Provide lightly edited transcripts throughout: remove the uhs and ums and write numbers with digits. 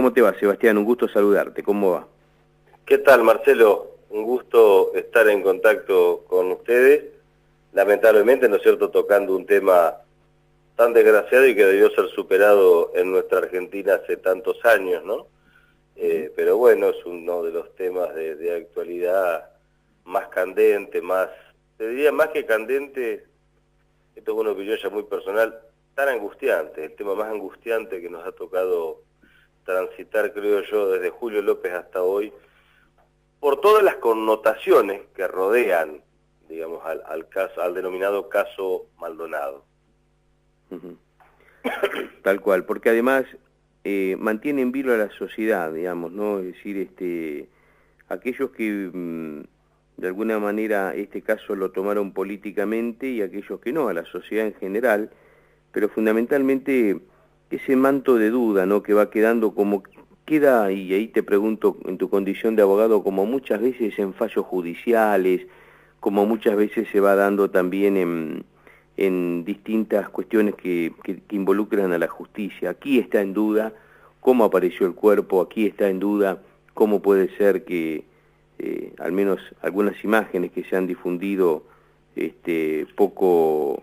¿Cómo te va, Sebastián? Un gusto saludarte. ¿Cómo va? ¿Qué tal, Marcelo? Un gusto estar en contacto con ustedes. Lamentablemente, ¿no es cierto?, tocando un tema tan desgraciado y que debió ser superado en nuestra Argentina hace tantos años, ¿no? Pero bueno, es uno de los temas de actualidad más candente, te diría más que candente, esto es una opinión ya muy personal, tan angustiante, el tema más angustiante que nos ha tocado transitar, creo yo, desde Julio López hasta hoy, por todas las connotaciones que rodean, digamos, al denominado caso Maldonado. Tal cual, porque además mantiene en vilo a la sociedad, digamos, ¿no? Es decir, aquellos que de alguna manera este caso lo tomaron políticamente y aquellos que no, a la sociedad en general, pero fundamentalmente ese manto de duda, ¿no?, que va quedando como queda, y ahí te pregunto en tu condición de abogado, como muchas veces en fallos judiciales, como muchas veces se va dando también en distintas cuestiones que involucran a la justicia. Aquí está en duda cómo apareció el cuerpo, aquí está en duda cómo puede ser que al menos algunas imágenes que se han difundido poco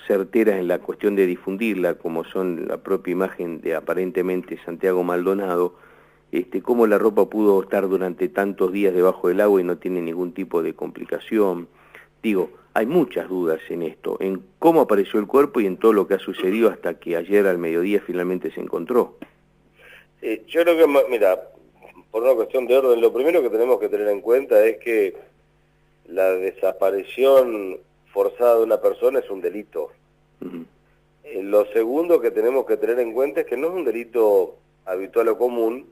certeras en la cuestión de difundirla, como son la propia imagen de aparentemente Santiago Maldonado, cómo la ropa pudo estar durante tantos días debajo del agua y no tiene ningún tipo de complicación. Digo, hay muchas dudas en esto, en cómo apareció el cuerpo y en todo lo que ha sucedido hasta que ayer al mediodía finalmente se encontró. Yo creo que, mira, por una cuestión de orden, lo primero que tenemos que tener en cuenta es que la desaparición forzada de una persona es un delito. Lo segundo que tenemos que tener en cuenta es que no es un delito habitual o común,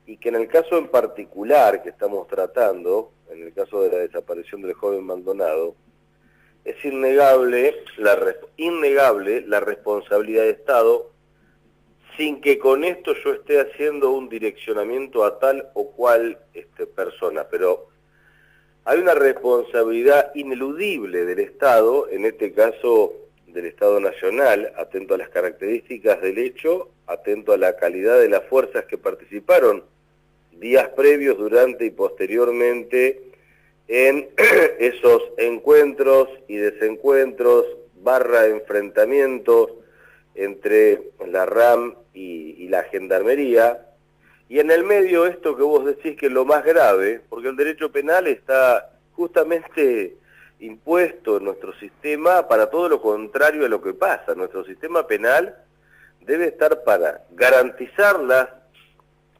y que en el caso en particular que estamos tratando, en el caso de la desaparición del joven Maldonado, es innegable la responsabilidad de Estado, sin que con esto yo esté haciendo un direccionamiento a tal o cual persona, pero hay una responsabilidad ineludible del Estado, en este caso del Estado Nacional, atento a las características del hecho, atento a la calidad de las fuerzas que participaron días previos, durante y posteriormente en esos encuentros y desencuentros, enfrentamientos entre la RAM y la Gendarmería, y en el medio esto que vos decís que es lo más grave, porque el derecho penal está justamente impuesto en nuestro sistema para todo lo contrario a lo que pasa. Nuestro sistema penal debe estar para garantizar las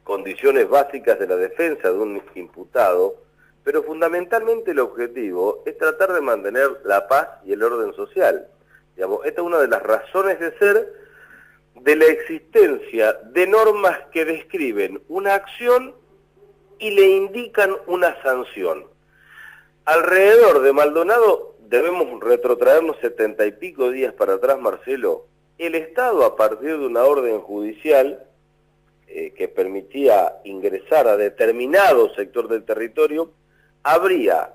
condiciones básicas de la defensa de un imputado, pero fundamentalmente el objetivo es tratar de mantener la paz y el orden social. Digamos, esta es una de las razones de ser de la existencia de normas que describen una acción y le indican una sanción. Alrededor de Maldonado debemos retrotraernos 70 y pico días para atrás, Marcelo. El Estado, a partir de una orden judicial que permitía ingresar a determinado sector del territorio, habría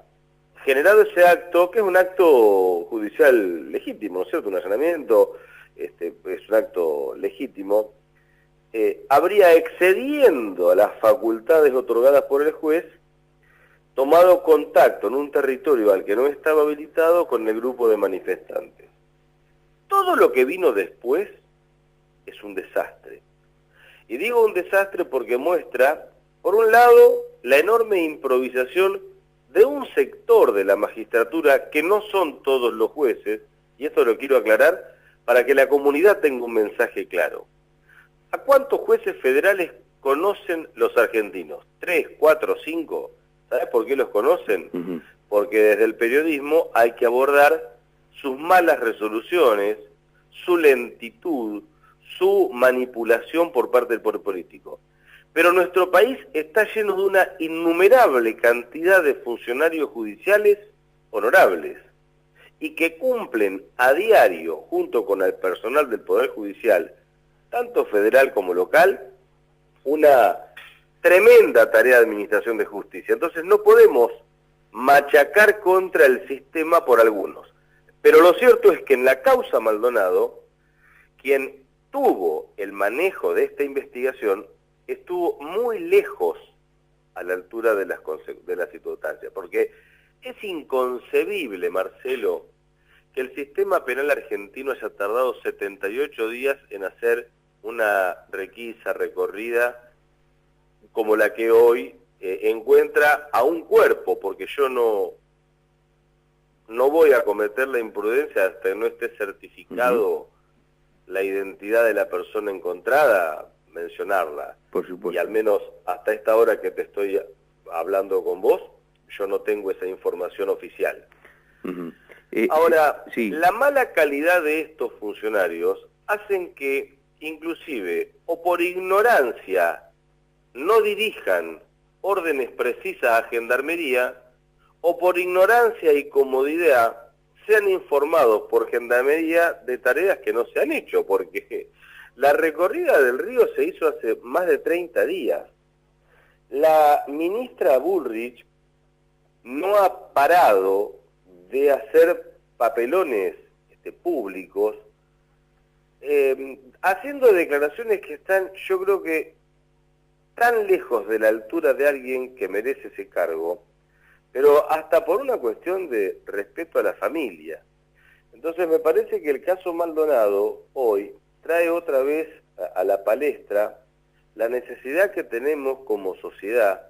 generado ese acto, que es un acto judicial legítimo, ¿no es cierto? Un allanamiento es un acto legítimo, habría, excediendo a las facultades otorgadas por el juez, tomado contacto en un territorio al que no estaba habilitado con el grupo de manifestantes. Todo lo que vino después es un desastre. Y digo un desastre porque muestra, por un lado, la enorme improvisación de un sector de la magistratura, que no son todos los jueces, y esto lo quiero aclarar para que la comunidad tenga un mensaje claro. ¿A cuántos jueces federales conocen los argentinos? ¿3, 4, 5? ¿Sabes por qué los conocen? Porque desde el periodismo hay que abordar sus malas resoluciones, su lentitud, su manipulación por parte del poder político. Pero nuestro país está lleno de una innumerable cantidad de funcionarios judiciales honorables y que cumplen a diario, junto con el personal del Poder Judicial, tanto federal como local, una tremenda tarea de administración de justicia. Entonces no podemos machacar contra el sistema por algunos. Pero lo cierto es que en la causa Maldonado, quien tuvo el manejo de esta investigación estuvo muy lejos a la altura de las circunstancias, porque es inconcebible, Marcelo, que el sistema penal argentino haya tardado 78 días en hacer una requisa, recorrida, como la que hoy encuentra a un cuerpo, porque yo no voy a cometer la imprudencia hasta que no esté certificado la identidad de la persona encontrada, mencionarla. Por supuesto. Y al menos hasta esta hora que te estoy hablando con vos, yo no tengo esa información oficial. Ahora, sí. La mala calidad de estos funcionarios hacen que, inclusive, o por ignorancia, no dirijan órdenes precisas a Gendarmería, o por ignorancia y comodidad sean informados por Gendarmería de tareas que no se han hecho, porque la recorrida del río se hizo hace más de 30 días. La ministra Bullrich no ha parado de hacer papelones públicos, haciendo declaraciones que están, yo creo que, tan lejos de la altura de alguien que merece ese cargo, pero hasta por una cuestión de respeto a la familia. Entonces me parece que el caso Maldonado hoy trae otra vez a la palestra la necesidad que tenemos como sociedad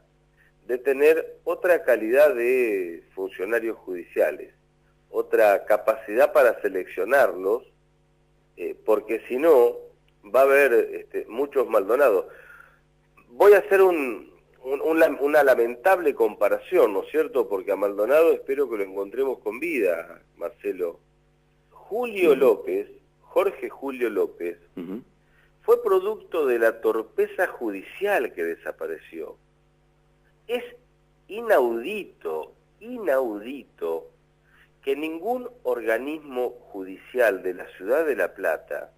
de tener otra calidad de funcionarios judiciales, otra capacidad para seleccionarlos, porque si no va a haber muchos Maldonados. Voy a hacer una lamentable comparación, ¿no es cierto? Porque a Maldonado espero que lo encontremos con vida, Marcelo. Jorge Julio López, fue producto de la torpeza judicial que desapareció. Es inaudito que ningún organismo judicial de la ciudad de La Plata,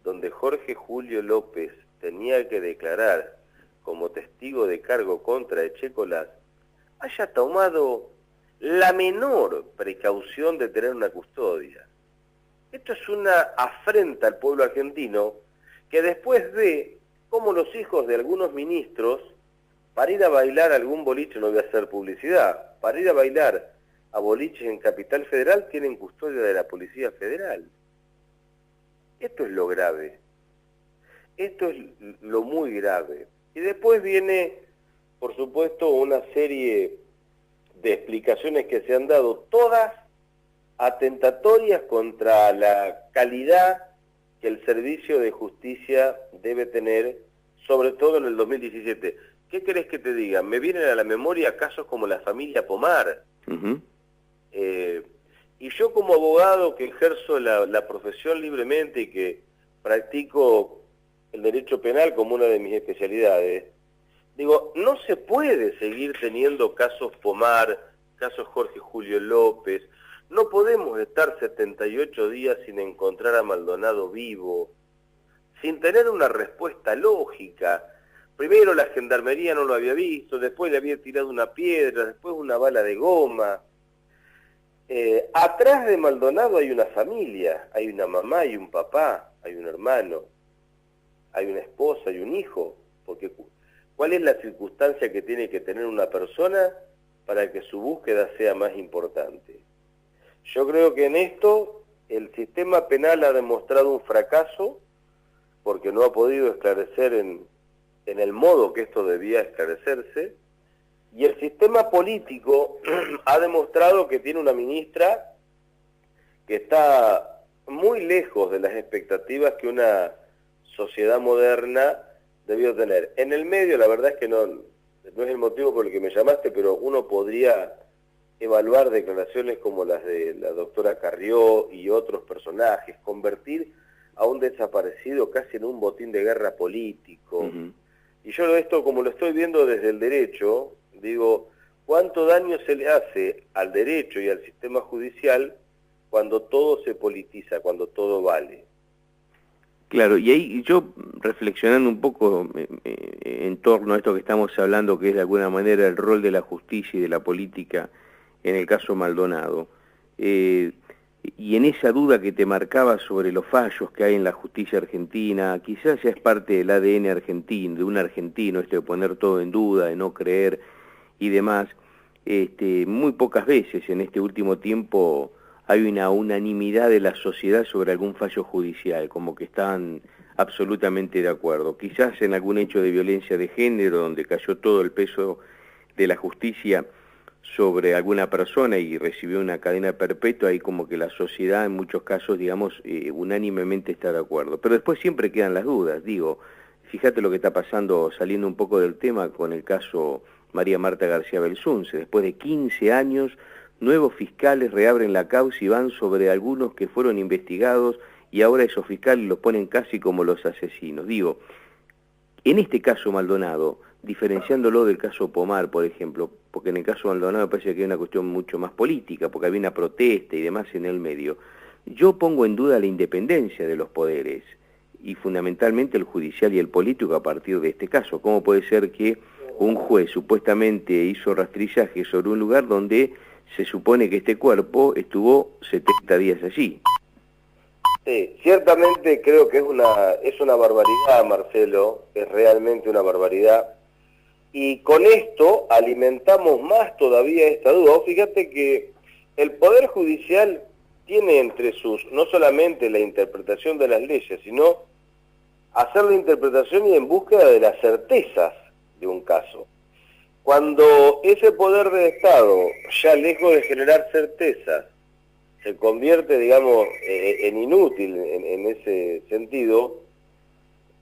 donde Jorge Julio López tenía que declarar como testigo de cargo contra Echecolat, haya tomado la menor precaución de tener una custodia. Esto es una afrenta al pueblo argentino, que después ve cómo los hijos de algunos ministros, para ir a bailar a algún boliche, no voy a hacer publicidad, para ir a bailar a boliches en Capital Federal, tienen custodia de la Policía Federal. Esto es lo grave. Esto es lo muy grave. Y después viene, por supuesto, una serie de explicaciones que se han dado, todas atentatorias contra la calidad que el servicio de justicia debe tener, sobre todo en el 2017. ¿Qué querés que te diga? Me vienen a la memoria casos como la familia Pomar. Y yo como abogado que ejerzo la profesión libremente y que practico el derecho penal como una de mis especialidades, digo, no se puede seguir teniendo casos Pomar, casos Jorge Julio López. No podemos estar 78 días sin encontrar a Maldonado vivo, sin tener una respuesta lógica. Primero la Gendarmería no lo había visto, después le había tirado una piedra, después una bala de goma. Atrás de Maldonado hay una familia, hay una mamá, hay un papá, hay un hermano, hay una esposa, hay un hijo, porque ¿cuál es la circunstancia que tiene que tener una persona para que su búsqueda sea más importante? Yo creo que en esto el sistema penal ha demostrado un fracaso porque no ha podido esclarecer en el modo que esto debía esclarecerse, y el sistema político ha demostrado que tiene una ministra que está muy lejos de las expectativas que una sociedad moderna debió tener. En el medio, la verdad es que no es el motivo por el que me llamaste, pero uno podría evaluar declaraciones como las de la doctora Carrió y otros personajes, convertir a un desaparecido casi en un botín de guerra político. Y yo esto, como lo estoy viendo desde el derecho, digo, ¿cuánto daño se le hace al derecho y al sistema judicial cuando todo se politiza, cuando todo vale? Claro, y ahí yo reflexionando un poco en torno a esto que estamos hablando, que es de alguna manera el rol de la justicia y de la política en el caso Maldonado, y en esa duda que te marcaba sobre los fallos que hay en la justicia argentina, quizás ya es parte del ADN argentino, de un argentino, esto de poner todo en duda, de no creer y demás. Muy pocas veces en este último tiempo hay una unanimidad de la sociedad sobre algún fallo judicial, como que están absolutamente de acuerdo. Quizás en algún hecho de violencia de género, donde cayó todo el peso de la justicia sobre alguna persona y recibió una cadena perpetua, ahí como que la sociedad en muchos casos, digamos, unánimemente está de acuerdo. Pero después siempre quedan las dudas, digo, fíjate lo que está pasando, saliendo un poco del tema, con el caso María Marta García Belsunce. Después de 15 años, nuevos fiscales reabren la causa y van sobre algunos que fueron investigados, y ahora esos fiscales los ponen casi como los asesinos. Digo, en este caso Maldonado, diferenciándolo del caso Pomar, por ejemplo, porque en el caso Maldonado parece que hay una cuestión mucho más política, porque había una protesta y demás en el medio, yo pongo en duda la independencia de los poderes, y fundamentalmente el judicial y el político a partir de este caso. ¿Cómo puede ser que un juez supuestamente hizo rastrillaje sobre un lugar donde se supone que este cuerpo estuvo 70 días allí? Sí, ciertamente creo que es una barbaridad, Marcelo, es realmente una barbaridad. Y con esto alimentamos más todavía esta duda. Fíjate que el Poder Judicial tiene entre sus, no solamente la interpretación de las leyes, sino hacer la interpretación y en búsqueda de las certezas de un caso. Cuando ese poder del Estado, ya lejos de generar certezas, se convierte, digamos, en inútil en ese sentido,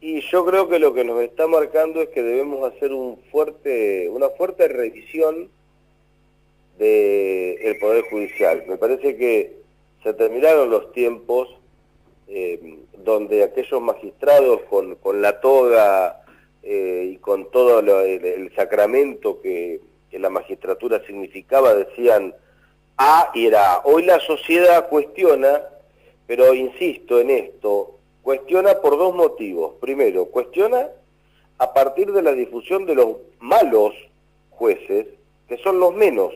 y yo creo que lo que nos está marcando es que debemos hacer una fuerte revisión del Poder Judicial. Me parece que se terminaron los tiempos donde aquellos magistrados con la toga y con todo el sacramento que la magistratura significaba decían A y era A. Hoy la sociedad cuestiona, pero insisto en esto, cuestiona por dos motivos. Primero, cuestiona a partir de la difusión de los malos jueces, que son los menos,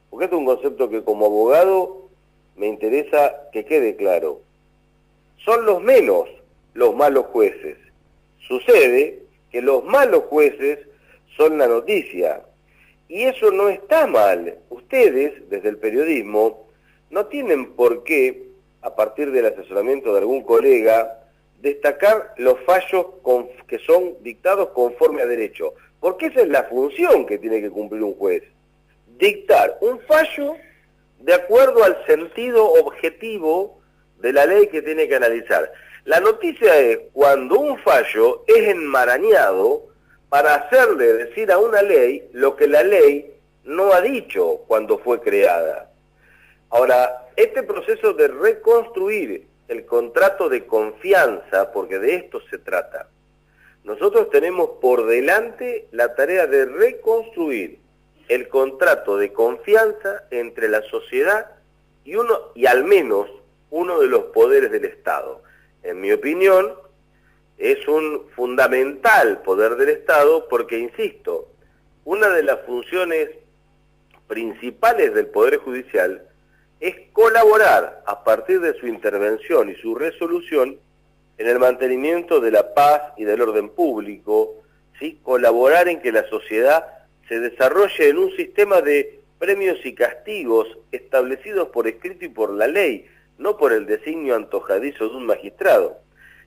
porque este es un concepto que como abogado me interesa que quede claro. Son los menos los malos jueces. Sucede que los malos jueces son la noticia. Y eso no está mal. Ustedes, desde el periodismo, no tienen por qué, a partir del asesoramiento de algún colega, destacar los fallos que son dictados conforme a derecho. Porque esa es la función que tiene que cumplir un juez. Dictar un fallo de acuerdo al sentido objetivo de la ley que tiene que analizar. La noticia es cuando un fallo es enmarañado para hacerle decir a una ley lo que la ley no ha dicho cuando fue creada. Ahora, este proceso de reconstruir el contrato de confianza, porque de esto se trata, nosotros tenemos por delante la tarea de reconstruir el contrato de confianza entre la sociedad y al menos uno de los poderes del Estado. En mi opinión, es un fundamental poder del Estado porque, insisto, una de las funciones principales del Poder Judicial es colaborar a partir de su intervención y su resolución en el mantenimiento de la paz y del orden público, ¿sí? Colaborar en que la sociedad se desarrolle en un sistema de premios y castigos establecidos por escrito y por la ley, no por el designio antojadizo de un magistrado.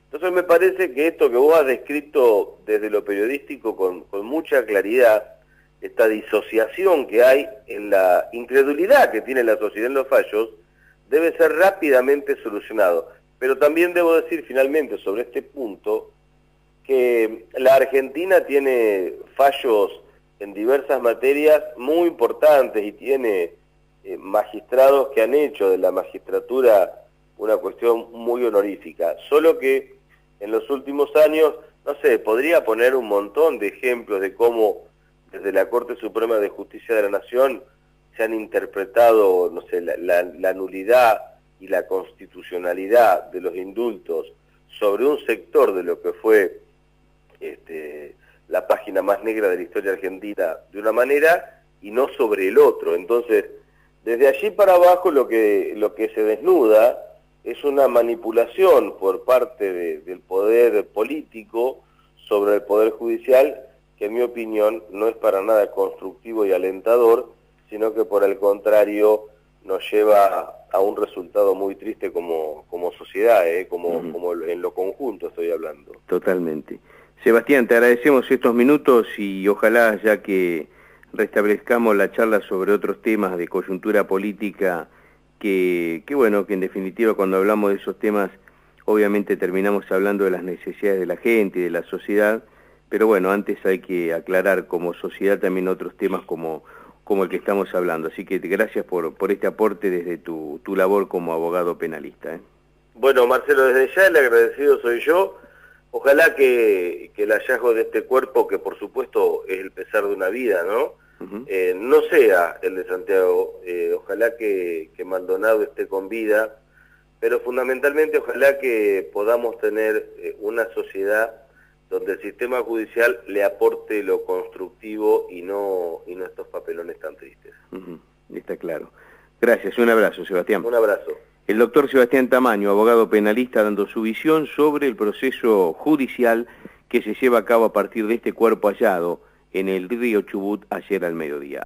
Entonces me parece que esto que vos has descrito desde lo periodístico con mucha claridad, esta disociación que hay en la incredulidad que tiene la sociedad en los fallos, debe ser rápidamente solucionado. Pero también debo decir finalmente sobre este punto que la Argentina tiene fallos en diversas materias muy importantes y tiene magistrados que han hecho de la magistratura una cuestión muy honorífica. Solo que en los últimos años, no sé, podría poner un montón de ejemplos de cómo desde la Corte Suprema de Justicia de la Nación se han interpretado, no sé, la nulidad y la constitucionalidad de los indultos sobre un sector de lo que fue la página más negra de la historia argentina de una manera y no sobre el otro. Entonces, Desde allí para abajo lo que se desnuda es una manipulación por parte del poder político sobre el poder judicial, que en mi opinión no es para nada constructivo y alentador, sino que por el contrario nos lleva a un resultado muy triste como sociedad, como en lo conjunto estoy hablando. Totalmente. Sebastián, te agradecemos estos minutos y ojalá ya que restablezcamos la charla sobre otros temas de coyuntura política, que bueno, que en definitiva cuando hablamos de esos temas obviamente terminamos hablando de las necesidades de la gente y de la sociedad, pero bueno, antes hay que aclarar como sociedad también otros temas como el que estamos hablando. Así que gracias por este aporte desde tu labor como abogado penalista. Bueno, Marcelo, desde ya el agradecido soy yo. Ojalá que el hallazgo de este cuerpo, que por supuesto es el pesar de una vida, ¿no? No sea el de Santiago. Ojalá que Maldonado esté con vida, pero fundamentalmente ojalá que podamos tener una sociedad donde el sistema judicial le aporte lo constructivo y no estos papelones tan tristes. Está claro. Gracias, un abrazo, Sebastián. Un abrazo. El doctor Sebastián Tamaño, abogado penalista, dando su visión sobre el proceso judicial que se lleva a cabo a partir de este cuerpo hallado en el río Chubut ayer al mediodía.